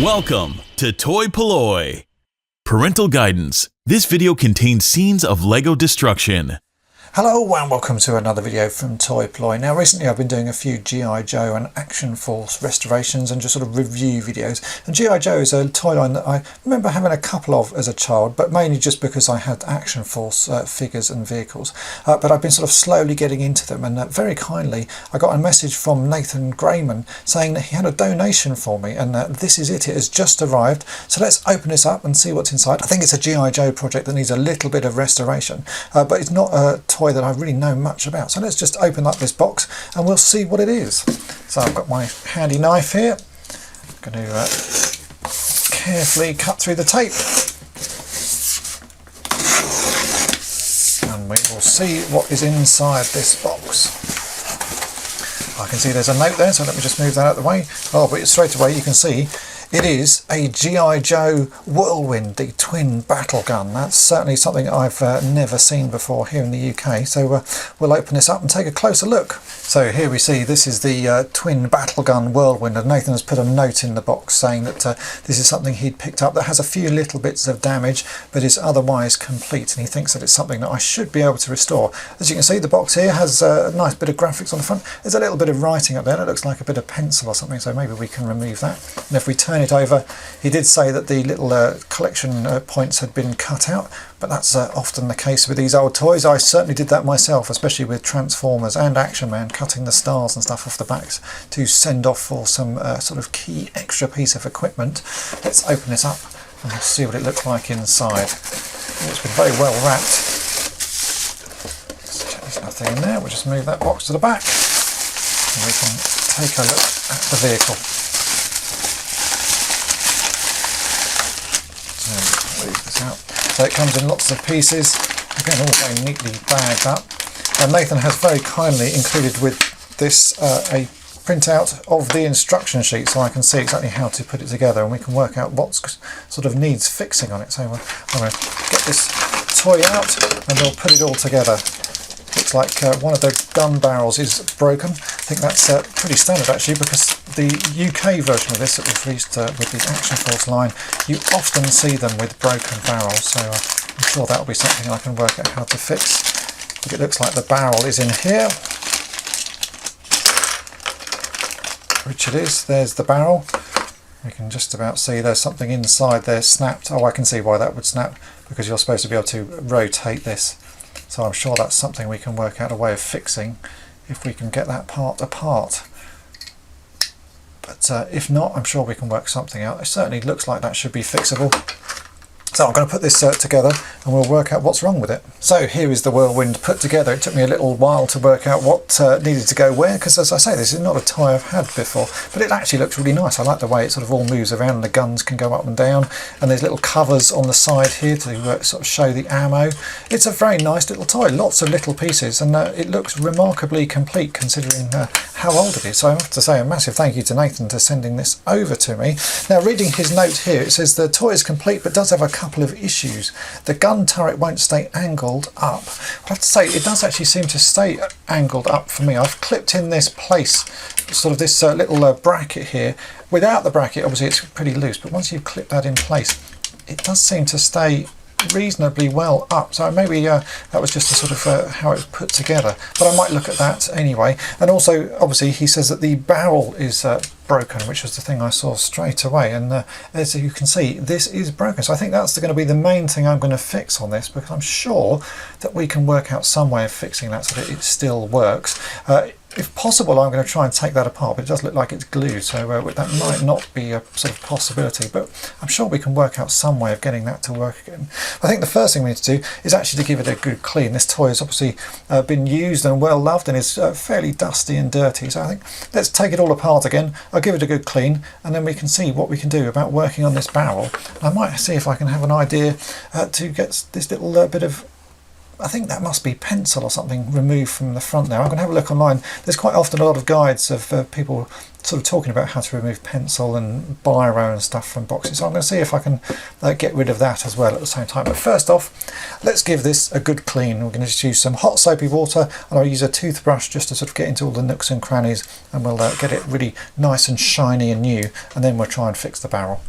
Welcome to toy-polloi. Parental guidance. This video contains scenes of Lego destruction. Hello and welcome to another video from toy-polloi. Now recently I've been doing a few G.I. Joe and Action Force restorations and just sort of review videos. And G.I. Joe is a toy line that I remember having a couple of as a child, but mainly just because I had Action Force figures and vehicles. But I've been sort of slowly getting into them, and very kindly I got a message from Nathan Grayman saying that he had a donation for me, and this is it. It has just arrived. So let's open this up and see what's inside. I think it's a G.I. Joe project that needs a little bit of restoration, but it's not a toy that I really know much about. So let's just open up this box and we'll see what it is. So I've got my handy knife here. I'm going to carefully cut through the tape, and we will see what is inside this box. I can see there's a note there, so let me just move that out of the way. Oh, but straight away you can see it is a G.I. Joe Whirlwind, the twin battle gun. That's certainly something I've never seen before here in the UK. So we'll open this up and take a closer look. So here we see this is the twin battle gun Whirlwind, and Nathan has put a note in the box saying that this is something he'd picked up that has a few little bits of damage but is otherwise complete, and he thinks that it's something that I should be able to restore. As you can see, the box here has a nice bit of graphics on the front. There's a little bit of writing up there that looks like a bit of pencil or something, so maybe we can remove that. And if we turn it over, he did say that the little collection points had been cut out, but that's often the case with these old toys. I certainly did that myself, especially with Transformers and Action Man, cutting the stars and stuff off the backs to send off for some sort of key extra piece of equipment. Let's open this up and we'll see what it looks like inside. It's been very well wrapped. Let's check there's nothing in there. We'll just move that box to the back and we can take a look at the vehicle. So it comes in lots of pieces, again all very neatly bagged up. And Nathan has very kindly included with this a printout of the instruction sheet, so I can see exactly how to put it together, and we can work out what sort of needs fixing on it. So I'm going to get this toy out and we'll put it all together. Looks like one of the gun barrels is broken. I think that's pretty standard actually, because the UK version of this that was released with the Action Force line, you often see them with broken barrels, so I'm sure that'll be something I can work out how to fix. But it looks like the barrel is in here, which it is. There's the barrel. We can just about see there's something inside there snapped. Oh, I can see why that would snap, because you're supposed to be able to rotate this. So I'm sure that's something we can work out a way of fixing if we can get that part apart. But if not, I'm sure we can work something out. It certainly looks like that should be fixable. So I'm going to put this together and we'll work out what's wrong with it. So here is the Whirlwind put together. It took me a little while to work out what needed to go where, because as I say, this is not a toy I've had before, but it actually looks really nice. I like the way it sort of all moves around and the guns can go up and down, and there's little covers on the side here to sort of show the ammo. It's a very nice little toy, lots of little pieces, and it looks remarkably complete considering how old it is. So I have to say a massive thank you to Nathan for sending this over to me. Now reading his note here, it says the toy is complete but does have a couple of issues. The gun turret won't stay angled up. I have to say it does actually seem to stay angled up for me. I've clipped in this place, sort of this little bracket here. Without the bracket obviously it's pretty loose, but once you've clipped that in place it does seem to stay reasonably well up, so maybe that was just a sort of how it was put together, but I might look at that anyway. And also obviously he says that the barrel is broken, which was the thing I saw straight away, and as you can see this is broken, so I think that's going to be the main thing I'm going to fix on this, because I'm sure that we can work out some way of fixing that so that it still works. If possible, I'm going to try and take that apart, but it does look like it's glued, so that might not be a sort of possibility, but I'm sure we can work out some way of getting that to work again. I think the first thing we need to do is actually to give it a good clean. This toy has obviously been used and well loved and is fairly dusty and dirty, so I think let's take it all apart again. I'll give it a good clean, and then we can see what we can do about working on this barrel. I might see if I can have an idea to get this little bit of I think that must be pencil or something removed from the front there. I'm going to have a look online. There's quite often a lot of guides of people sort of talking about how to remove pencil and biro and stuff from boxes. So I'm going to see if I can get rid of that as well at the same time. But first off, let's give this a good clean. We're going to just use some hot soapy water, and I'll use a toothbrush just to sort of get into all the nooks and crannies, and we'll get it really nice and shiny and new, and then we'll try and fix the barrel.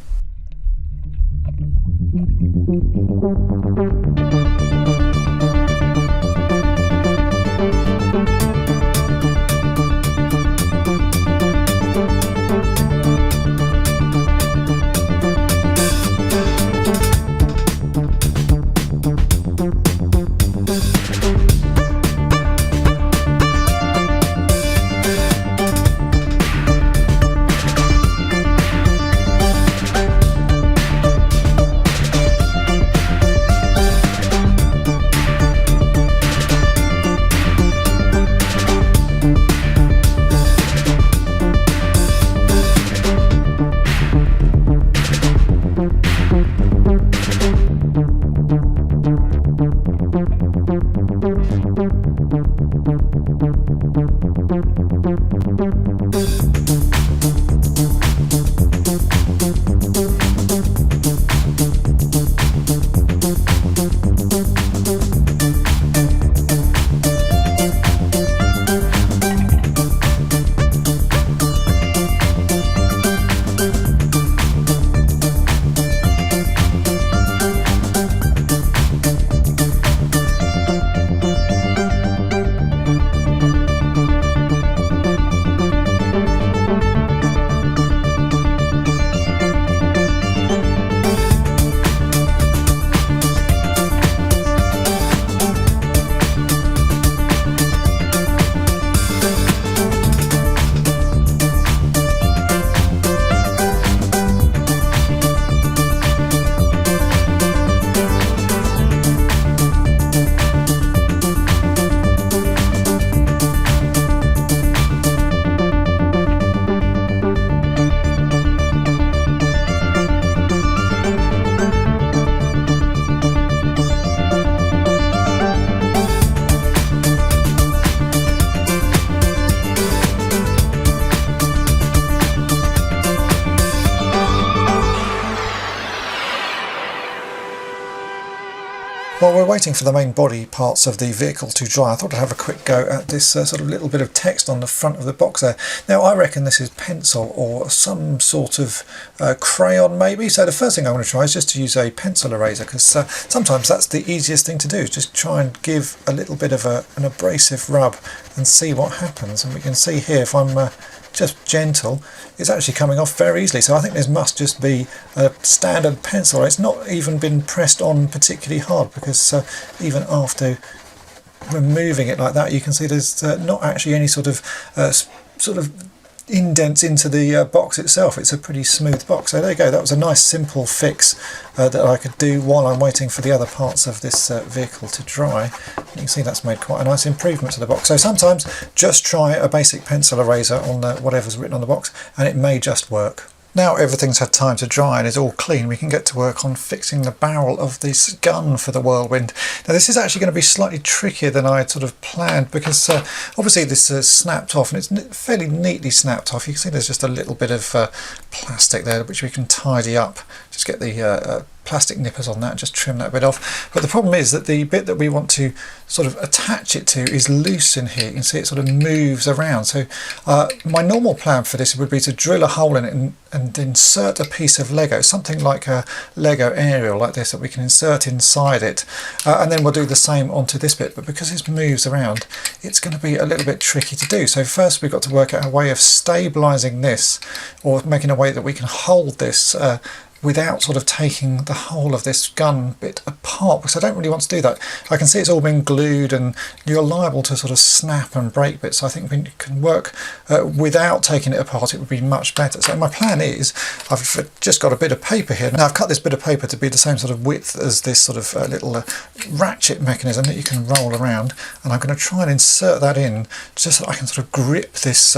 While we're waiting for the main body parts of the vehicle to dry, I thought I'd have a quick go at this sort of little bit of text on the front of the box there. Now I reckon this is pencil or some sort of crayon maybe, so the first thing I'm going to try is just to use a pencil eraser, because sometimes that's the easiest thing to do, is just try and give a little bit of an abrasive rub and see what happens. And we can see here, if I'm just gentle, it's actually coming off very easily. So I think this must just be a standard pencil. It's not even been pressed on particularly hard, because even after removing it like that, you can see there's not actually any sort of indents into the box itself. It's a pretty smooth box. So there you go, that was a nice simple fix that I could do while I'm waiting for the other parts of this vehicle to dry. You can see that's made quite a nice improvement to the box. So sometimes just try a basic pencil eraser on whatever's written on the box, and it may just work. Now everything's had time to dry and is all clean, we can get to work on fixing the barrel of this gun for the Whirlwind. Now this is actually going to be slightly trickier than I had sort of planned, because obviously this snapped off, and it's fairly neatly snapped off. You can see there's just a little bit of plastic there which we can tidy up. Just get the plastic nippers on that and just trim that bit off. But the problem is that the bit that we want to sort of attach it to is loose in here. You can see it sort of moves around. So my normal plan for this would be to drill a hole in it and insert a piece of Lego, something like a Lego aerial like this, that we can insert inside it, and then we'll do the same onto this bit. But because it moves around, it's going to be a little bit tricky to do. So first we've got to work out a way of stabilizing this, or making a way that we can hold this without sort of taking the whole of this gun bit apart, because I don't really want to do that. I can see it's all been glued and you're liable to sort of snap and break bits. So I think we can work without taking it apart. It would be much better. So my plan is, I've just got a bit of paper here. Now I've cut this bit of paper to be the same sort of width as this sort of little ratchet mechanism that you can roll around, and I'm going to try and insert that in just so I can sort of grip this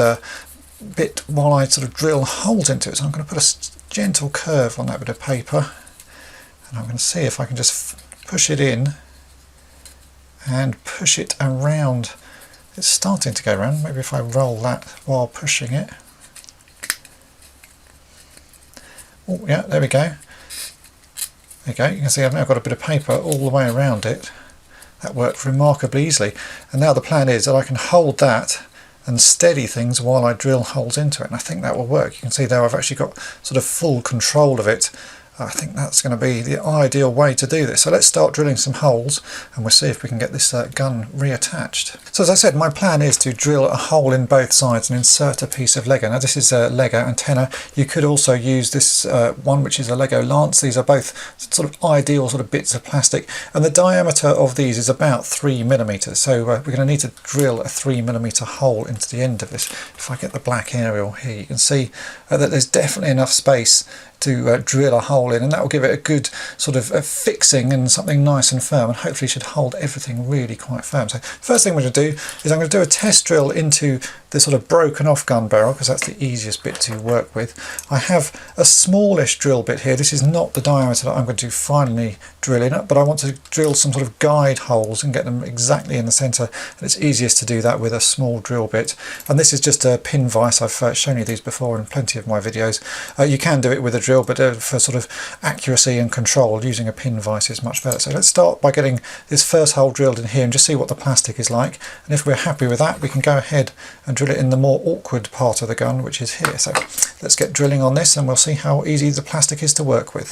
bit while I sort of drill holes into it. So I'm going to put a gentle curve on that bit of paper, and I'm going to see if I can just push it in and push it around. It's starting to go around. Maybe if I roll that while pushing it. Oh yeah, there we go. There you go, you can see I've now got a bit of paper all the way around it. That worked remarkably easily. And now the plan is that I can hold that and steady things while I drill holes into it, and I think that will work. You can see there I've actually got sort of full control of it. I think that's going to be the ideal way to do this. So let's start drilling some holes and we'll see if we can get this gun reattached. So as I said, my plan is to drill a hole in both sides and insert a piece of Lego. Now this is a Lego antenna. You could also use this one, which is a Lego lance. These are both sort of ideal sort of bits of plastic, and the diameter of these is about 3mm. So we're going to need to drill a 3mm hole into the end of this. If I get the black aerial here, you can see that there's definitely enough space to drill a hole in, and that will give it a good sort of fixing and something nice and firm, and hopefully should hold everything really quite firm. So first thing we're going to do is I'm going to do a test drill into the sort of broken off gun barrel, because that's the easiest bit to work with. I have a smallish drill bit here. This is not the diameter that I'm going to finally drill in, but I want to drill some sort of guide holes and get them exactly in the centre, and it's easiest to do that with a small drill bit. And this is just a pin vise. I've shown you these before in plenty of my videos. You can do it with a drill, but for sort of accuracy and control, using a pin vise is much better. So let's start by getting this first hole drilled in here and just see what the plastic is like, and if we're happy with that we can go ahead and drill it in the more awkward part of the gun, which is here. So let's get drilling on this and we'll see how easy the plastic is to work with.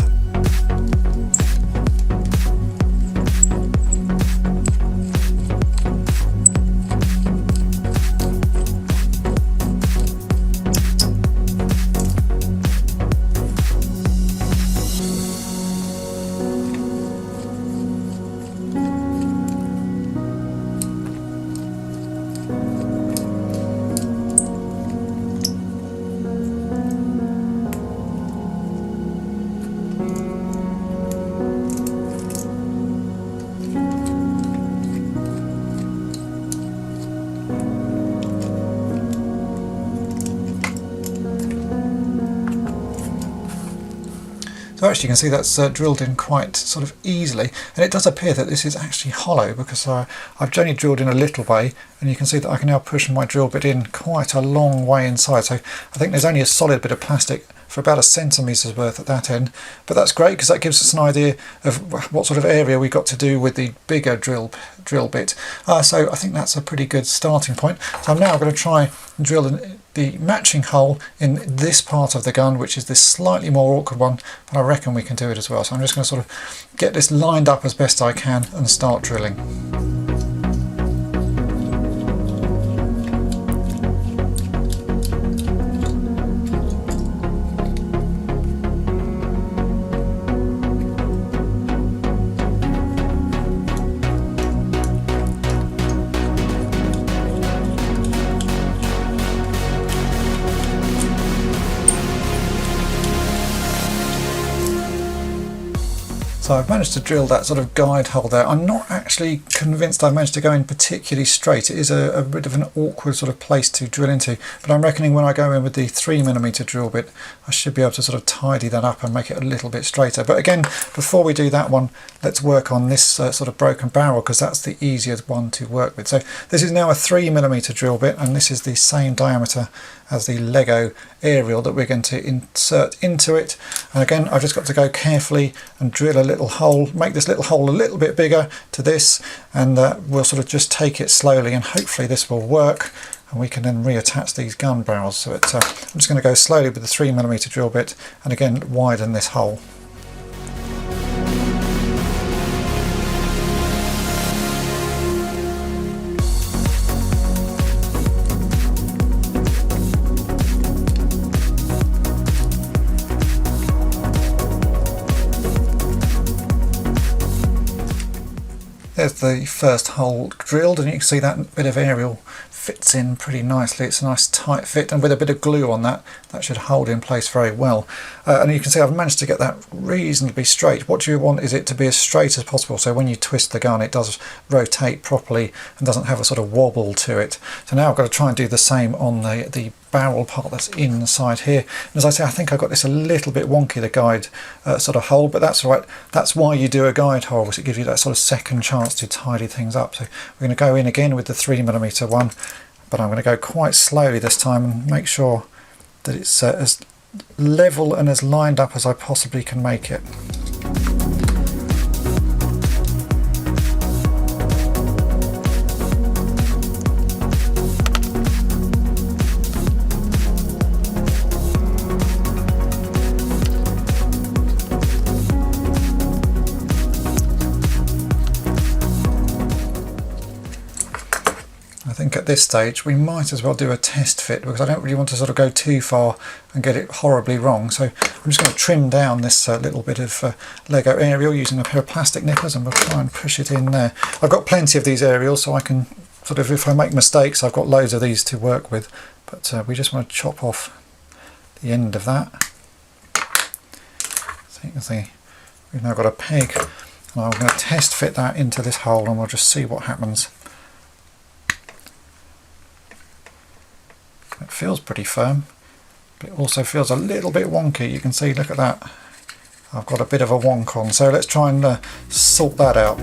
So actually you can see that's drilled in quite sort of easily, and it does appear that this is actually hollow, because I've only drilled in a little way, and you can see that I can now push my drill bit in quite a long way inside. So I think there's only a solid bit of plastic for about 1 centimetre worth at that end, but that's great because that gives us an idea of what sort of area we got to do with the bigger drill bit. So I think that's a pretty good starting point. So I'm now going to try and drill the matching hole in this part of the gun, which is this slightly more awkward one, but I reckon we can do it as well. So I'm just going to sort of get this lined up as best I can and start drilling. So I've managed to drill that sort of guide hole there. I'm not actually convinced I managed to go in particularly straight. It is a bit of an awkward sort of place to drill into, but I'm reckoning when I go in with the 3mm drill bit, I should be able to sort of tidy that up and make it a little bit straighter. But again, before we do that one, let's work on this sort of broken barrel, because that's the easier one to work with. So this is now a 3mm drill bit, and this is the same diameter as the Lego aerial that we're going to insert into it. And again, I've just got to go carefully and drill a little hole, make this little hole a little bit bigger to this, and we'll sort of just take it slowly, and hopefully this will work and we can then reattach these gun barrels. So I'm just going to go slowly with the 3mm drill bit and again widen this hole. There's the first hole drilled, and you can see that bit of aerial fits in pretty nicely. It's a nice tight fit, and with a bit of glue on that should hold in place very well. And you can see I've managed to get that reasonably straight. What you want is it to be as straight as possible, so when you twist the gun it does rotate properly and doesn't have a sort of wobble to it. So now I've got to try and do the same on the barrel part that's inside here. And as I say, I think I got this a little bit wonky, the guide sort of hole, but that's all right. That's why you do a guide hole, because it gives you that sort of second chance to tidy things up. So we're going to go in again with the 3mm one, but I'm going to go quite slowly this time and make sure that it's as level and as lined up as I possibly can make it. I think at this stage we might as well do a test fit, because I don't really want to sort of go too far and get it horribly wrong. So I'm just going to trim down this little bit of Lego aerial using a pair of plastic nippers, and we'll try and push it in there. I've got plenty of these aerials, so I can sort of, if I make mistakes, I've got loads of these to work with, but we just want to chop off the end of that. So you can see we've now got a peg, and I'm going to test fit that into this hole, and we'll just see what happens. It feels pretty firm, but it also feels a little bit wonky. You can see, look at that, I've got a bit of a wonk on, so let's try and sort that out.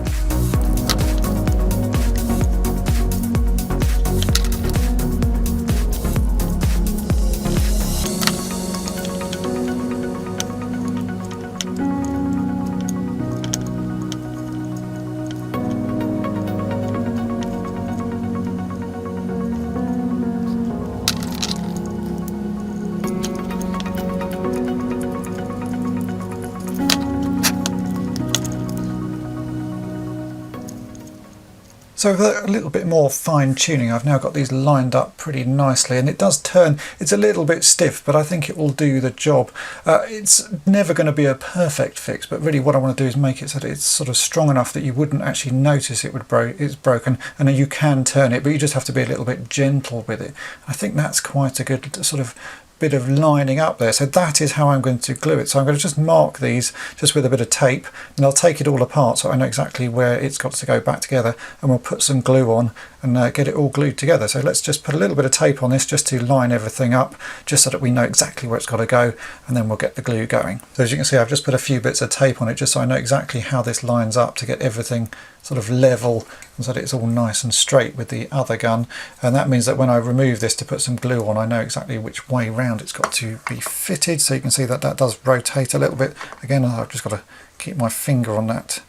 So with a little bit more fine tuning, I've now got these lined up pretty nicely, and it does turn, it's a little bit stiff, but I think it will do the job. It's never going to be a perfect fix, but really what I want to do is make it so that it's sort of strong enough that you wouldn't actually notice it's broken, and then you can turn it, but you just have to be a little bit gentle with it. I think that's quite a good sort of bit of lining up there. So that is how I'm going to glue it. So I'm going to just mark these just with a bit of tape, and I'll take it all apart so I know exactly where it's got to go back together, and we'll put some glue on and get it all glued together. So let's just put a little bit of tape on this just to line everything up, just so that we know exactly where it's got to go, and then we'll get the glue going. So as you can see, I've just put a few bits of tape on it just so I know exactly how this lines up to get everything sort of level and so that it's all nice and straight with the other gun. And that means that when I remove this to put some glue on, I know exactly which way round it's got to be fitted. So you can see that that does rotate a little bit. Again, I've just got to keep my finger on that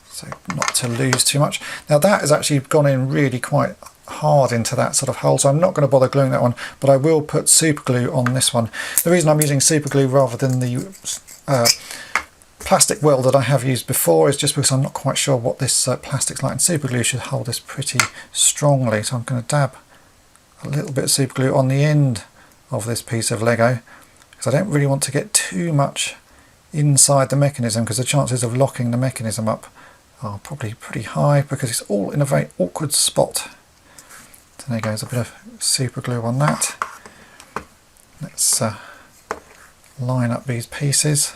so not to lose too much. Now that has actually gone in really quite hard into that sort of hole, so I'm not going to bother gluing that one, but I will put super glue on this one. The reason I'm using super glue rather than the plastic weld that I have used before is just because I'm not quite sure what this plastic's like, and super glue should hold this pretty strongly. So I'm going to dab a little bit of super glue on the end of this piece of Lego, because I don't really want to get too much inside the mechanism, because the chances of locking the mechanism up are probably pretty high, because it's all in a very awkward spot. So there goes a bit of super glue on that. Let's line up these pieces.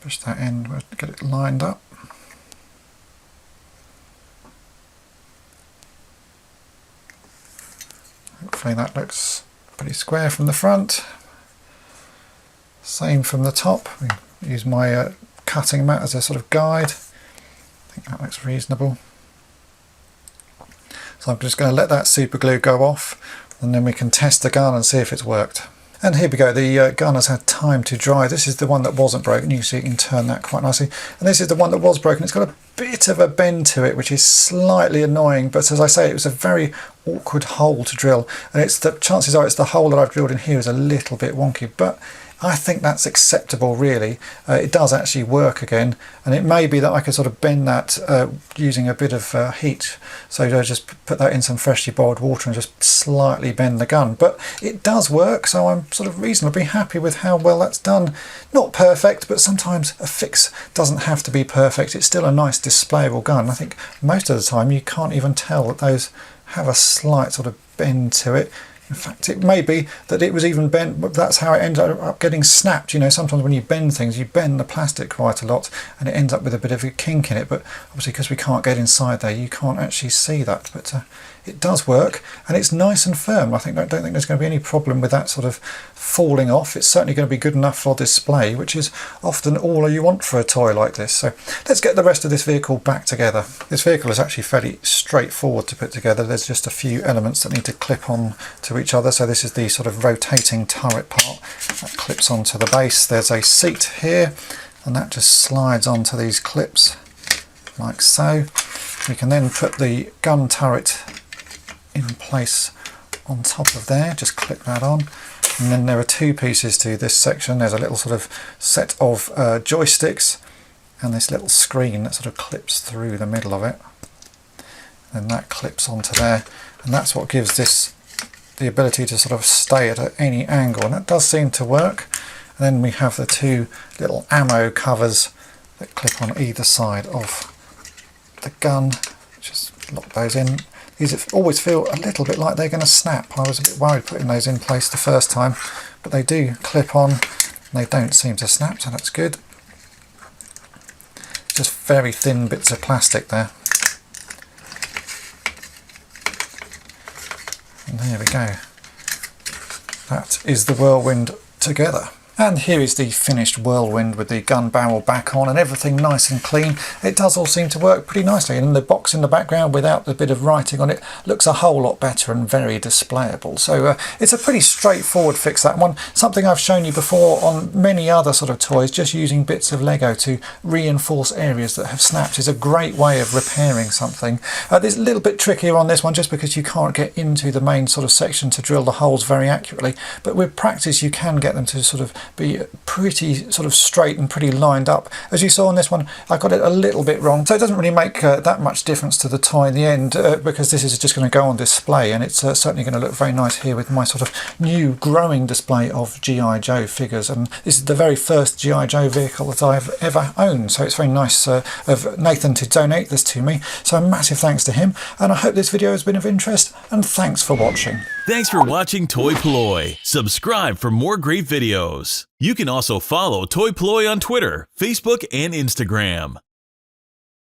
Push that in, we'll get it lined up. Hopefully that looks pretty square from the front. Same from the top. We use my cutting mat as a sort of guide. I think that looks reasonable. So I'm just going to let that super glue go off, and then we can test the gun and see if it's worked. And here we go, the gun has had time to dry. This is the one that wasn't broken. You see you can turn that quite nicely. And this is the one that was broken. It's got a bit of a bend to it, which is slightly annoying, but as I say, it was a very awkward hole to drill, and it's the chances are it's the hole that I've drilled in here is a little bit wonky, but I think that's acceptable really. It does actually work again, and it may be that I could sort of bend that using a bit of heat. So I just put that in some freshly boiled water and just slightly bend the gun. But it does work, so I'm sort of reasonably happy with how well that's done. Not perfect, but sometimes a fix doesn't have to be perfect. It's still a nice displayable gun. I think most of the time you can't even tell that those have a slight sort of bend to it. In fact, it may be that it was even bent, but that's how it ended up getting snapped. You know, sometimes when you bend things, you bend the plastic quite a lot and it ends up with a bit of a kink in it. But obviously, because we can't get inside there, you can't actually see that. But it does work, and it's nice and firm. I don't think there's going to be any problem with that sort of falling off. It's certainly going to be good enough for display, which is often all you want for a toy like this. So let's get the rest of this vehicle back together. This vehicle is actually fairly straightforward to put together. There's just a few elements that need to clip on to each other. So this is the sort of rotating turret part that clips onto the base. There's a seat here, and that just slides onto these clips like so. We can then put the gun turret in place on top of there, just clip that on. And then there are two pieces to this section. There's a little sort of set of joysticks and this little screen that sort of clips through the middle of it. And that clips onto there, and that's what gives this the ability to sort of stay at any angle, and that does seem to work. And then we have the two little ammo covers that clip on either side of the gun. Just lock those in. These always feel a little bit like they're going to snap. I was a bit worried putting those in place the first time, but they do clip on and they don't seem to snap, so that's good. Just very thin bits of plastic there. And there we go. That is the Whirlwind together. And here is the finished Whirlwind with the gun barrel back on and everything nice and clean. It does all seem to work pretty nicely, and the box in the background without the bit of writing on it looks a whole lot better and very displayable. So it's a pretty straightforward fix, that one. Something I've shown you before on many other sort of toys. Just using bits of Lego to reinforce areas that have snapped is a great way of repairing something. It's a little bit trickier on this one just because you can't get into the main sort of section to drill the holes very accurately, but with practice you can get them to sort of be pretty sort of straight and pretty lined up. As you saw on this one, I got it a little bit wrong, so it doesn't really make that much difference to the toy in the end, because this is just going to go on display, and it's certainly going to look very nice here with my sort of new growing display of G.I.Joe figures. And this is the very first G.I.Joe vehicle that I've ever owned, so it's very nice of Nathan to donate this to me, so a massive thanks to him, and I hope this video has been of interest, and thanks for watching. Thanks for watching toy-polloi. Subscribe for more great videos. You can also follow toy-polloi on Twitter, Facebook, and Instagram.